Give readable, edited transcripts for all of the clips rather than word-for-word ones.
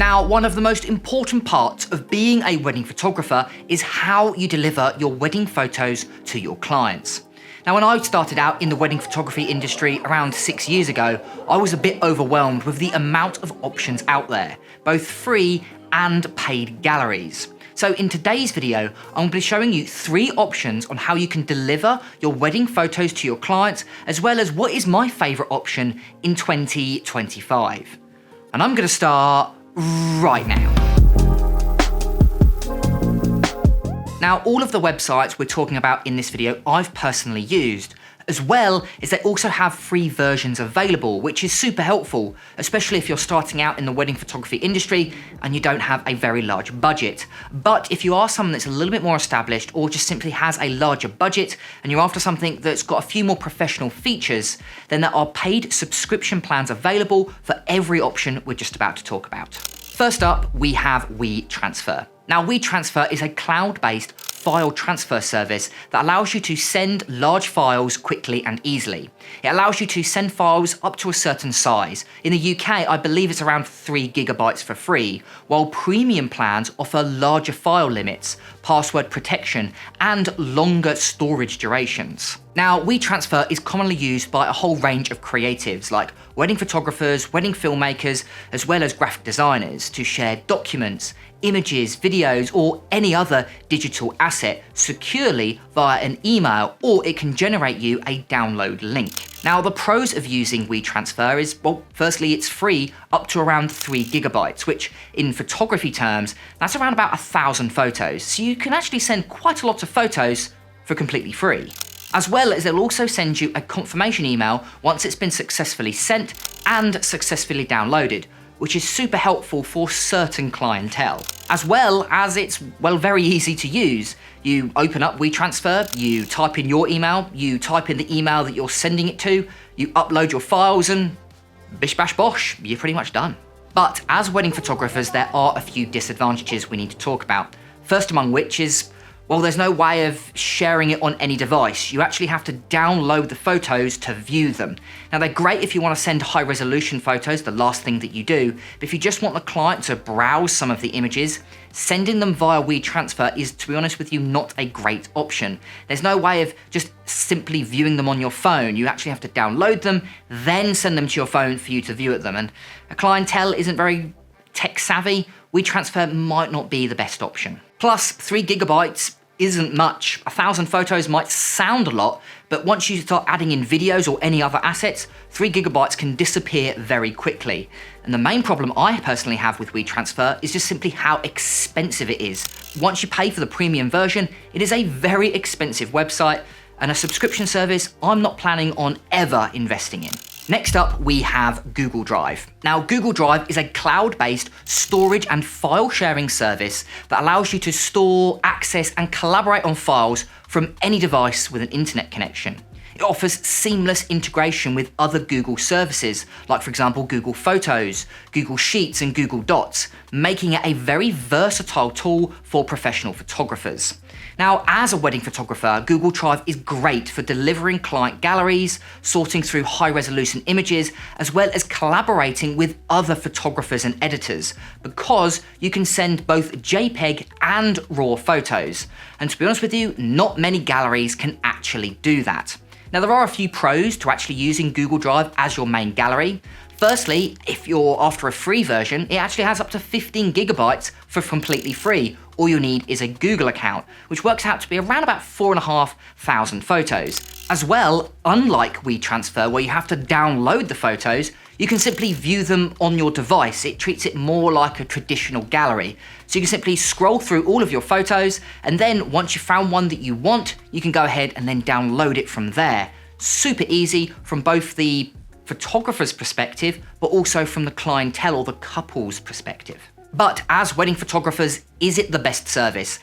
Now, one of the most important parts of being a wedding photographer is how you deliver your wedding photos to your clients. Now, when I started out in the wedding photography industry around 6 years ago, I was a bit overwhelmed with the amount of options out there, both free and paid galleries. So in today's video, I'm going to be showing you 3 options on how you can deliver your wedding photos to your clients, as well as what is my favorite option in 2025. And I'm going to start right now. Now, all of the websites we're talking about in this video, I've personally used, as well as they also have free versions available, which is super helpful, especially if you're starting out in the wedding photography industry and you don't have a very large budget. But if you are someone that's a little bit more established or just simply has a larger budget and you're after something that's got a few more professional features, then there are paid subscription plans available for every option we're just about to talk about. First up, we have WeTransfer. Now, WeTransfer is a cloud-based file transfer service that allows you to send large files quickly and easily. It allows you to send files up to a certain size. In the UK, I believe it's around 3 gigabytes for free, while premium plans offer larger file limits, password protection, and longer storage durations. Now, WeTransfer is commonly used by a whole range of creatives like wedding photographers, wedding filmmakers, as well as graphic designers to share documents, images, videos, or any other digital asset securely via an email, or it can generate you a download link. Now, the pros of using WeTransfer is, well, firstly, it's free up to around 3 gigabytes, which in photography terms, that's around about 1,000 photos. So you can actually send quite a lot of photos for completely free. As well as it'll also send you a confirmation email once it's been successfully sent and successfully downloaded, which is super helpful for certain clientele. As well as it's, well, very easy to use. You open up WeTransfer, you type in your email, you type in the email that you're sending it to, you upload your files, and bish bash bosh, you're pretty much done. But as wedding photographers, there are a few disadvantages we need to talk about. First among which is, well, there's no way of sharing it on any device. You actually have to download the photos to view them. Now, they're great if you want to send high resolution photos, the last thing that you do, but if you just want the client to browse some of the images, sending them via WeTransfer is, to be honest with you, not a great option. There's no way of just simply viewing them on your phone. You actually have to download them, then send them to your phone for you to view at them. And a clientele isn't very tech savvy, WeTransfer might not be the best option. Plus, 3 gigabytes isn't much. 1,000 photos might sound a lot, but once you start adding in videos or any other assets, 3 gigabytes can disappear very quickly. And the main problem I personally have with WeTransfer is just simply how expensive it is. Once you pay for the premium version, it is a very expensive website and a subscription service I'm not planning on ever investing in. Next up, we have Google Drive. Now, Google Drive is a cloud-based storage and file sharing service that allows you to store, access, and collaborate on files from any device with an internet connection. It offers seamless integration with other Google services, like, for example, Google Photos, Google Sheets, and Google Docs, making it a very versatile tool for professional photographers. Now, as a wedding photographer, Google Drive is great for delivering client galleries, sorting through high-resolution images, as well as collaborating with other photographers and editors, because you can send both JPEG and RAW photos. And to be honest with you, not many galleries can actually do that. Now, there are a few pros to actually using Google Drive as your main gallery. Firstly, if you're after a free version, it actually has up to 15 gigabytes for completely free. All you need is a Google account, which works out to be around about 4,500 photos. As well, unlike WeTransfer, where you have to download the photos, you can simply view them on your device. It treats it more like a traditional gallery. So you can simply scroll through all of your photos, and then once you've found one that you want, you can go ahead and then download it from there. Super easy from both the photographer's perspective, but also from the clientele or the couple's perspective. But as wedding photographers, is it the best service?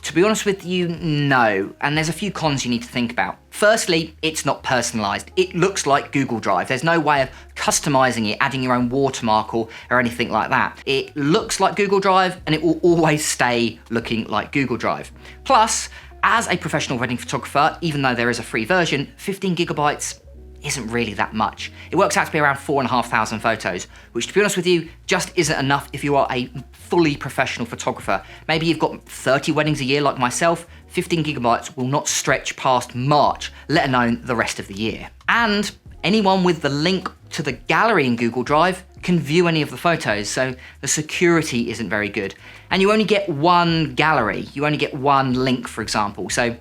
To be honest with you, no. And there's a few cons you need to think about. Firstly, it's not personalized. It looks like Google Drive. There's no way of customizing it, adding your own watermark or anything like that. It looks like Google Drive and it will always stay looking like Google Drive. Plus, as a professional wedding photographer, even though there is a free version, 15 gigabytes isn't really that much. It works out to be around 4,500 photos, which to be honest with you, just isn't enough if you are a fully professional photographer. Maybe you've got 30 weddings a year like myself, 15 gigabytes will not stretch past March, let alone the rest of the year. And anyone with the link to the gallery in Google Drive can view any of the photos, so the security isn't very good. And you only get one gallery, you only get one link, for example. So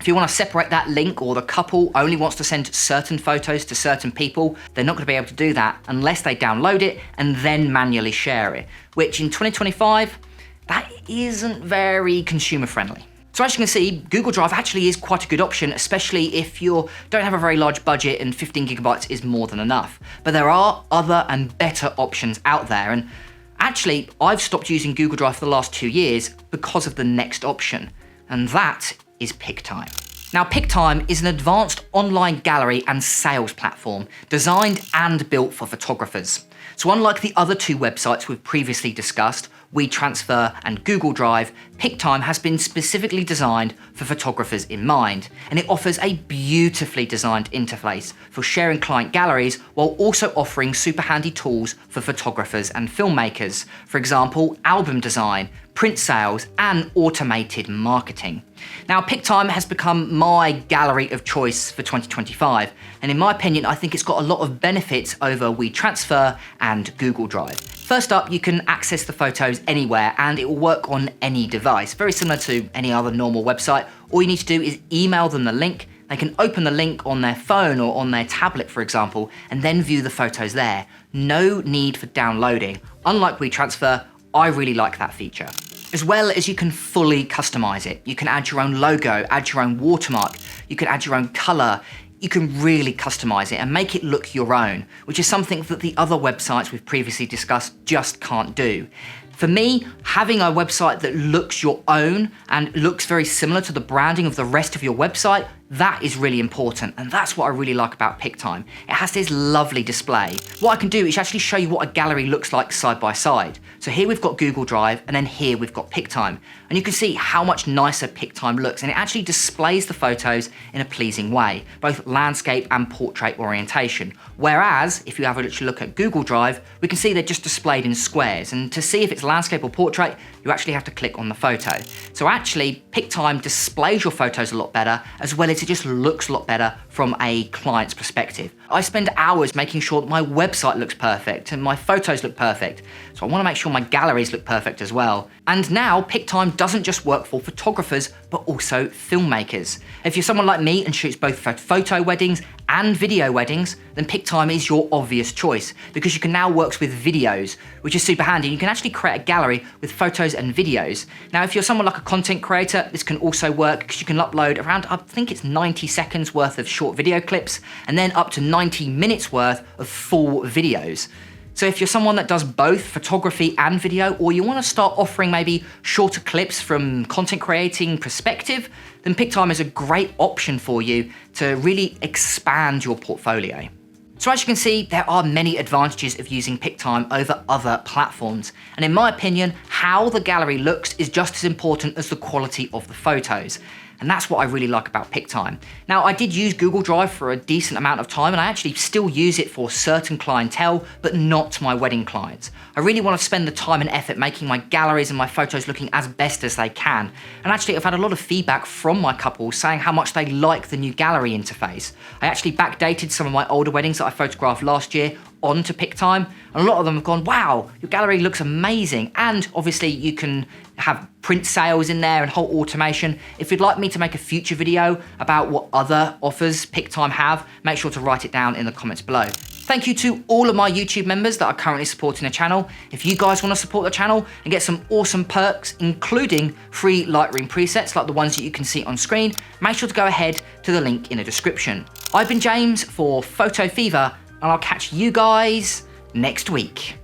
if you want to separate that link, or the couple only wants to send certain photos to certain people, they're not going to be able to do that unless they download it and then manually share it, which in 2025, that isn't very consumer friendly. So as you can see, Google Drive actually is quite a good option, especially if you don't have a very large budget and 15 gigabytes is more than enough. But there are other and better options out there, and actually I've stopped using Google Drive for the last 2 years because of the next option, and that is PickTime. Now, PickTime is an advanced online gallery and sales platform designed and built for photographers. So unlike the other two websites we've previously discussed, WeTransfer and Google Drive, PickTime has been specifically designed for photographers in mind, and it offers a beautifully designed interface for sharing client galleries while also offering super handy tools for photographers and filmmakers. For example, album design, print sales, and automated marketing. Now, PickTime has become my gallery of choice for 2025, and in my opinion, I think it's got a lot of benefits over WeTransfer and Google Drive. First up, you can access the photos anywhere and it will work on any device, very similar to any other normal website. All you need to do is email them the link. They can open the link on their phone or on their tablet, for example, and then view the photos there. No need for downloading. Unlike WeTransfer, I really like that feature. As well as you can fully customize it. You can add your own logo, add your own watermark, you can add your own color. You can really customize it and make it look your own, which is something that the other websites we've previously discussed just can't do. For me, having a website that looks your own and looks very similar to the branding of the rest of your website, that is really important, and that's what I really like about PickTime. It has this lovely display. What I can do is actually show you what a gallery looks like side by side. So here we've got Google Drive, and then here we've got PickTime. And you can see how much nicer PickTime looks, and it actually displays the photos in a pleasing way, both landscape and portrait orientation. Whereas, if you have a look at Google Drive, we can see they're just displayed in squares, and to see if it's landscape or portrait, you actually have to click on the photo. So actually, PickTime displays your photos a lot better, as well as it just looks a lot better from a client's perspective. I spend hours making sure that my website looks perfect and my photos look perfect. So I want to make sure my galleries look perfect as well. And now PickTime doesn't just work for photographers, but also filmmakers. If you're someone like me and shoots both photo weddings and video weddings, then PickTime is your obvious choice because you can now work with videos, which is super handy. You can actually create a gallery with photos and videos. Now, if you're someone like a content creator, this can also work because you can upload around, I think it's 90 seconds worth of short video clips and then up to 90 minutes worth of full videos. So if you're someone that does both photography and video, or you want to start offering maybe shorter clips from content creating perspective, then PickTime is a great option for you to really expand your portfolio. So as you can see, there are many advantages of using PickTime over other platforms. And in my opinion, how the gallery looks is just as important as the quality of the photos. And that's what I really like about PickTime. Now, I did use Google Drive for a decent amount of time, and I actually still use it for certain clientele, but not my wedding clients. I really want to spend the time and effort making my galleries and my photos looking as best as they can. And actually, I've had a lot of feedback from my couples saying how much they like the new gallery interface. I actually backdated some of my older weddings that I photographed last year onto PickTime, and a lot of them have gone, wow, your gallery looks amazing. And obviously you can have print sales in there and whole automation. If you'd like me to make a future video about what other offers PickTime have, make sure to write it down in the comments below. Thank you to all of my YouTube members that are currently supporting the channel. If you guys want to support the channel and get some awesome perks, including free Lightroom presets like the ones that you can see on screen, make sure to go ahead to the link in the description. I've been James for Photo Fever, and I'll catch you guys next week.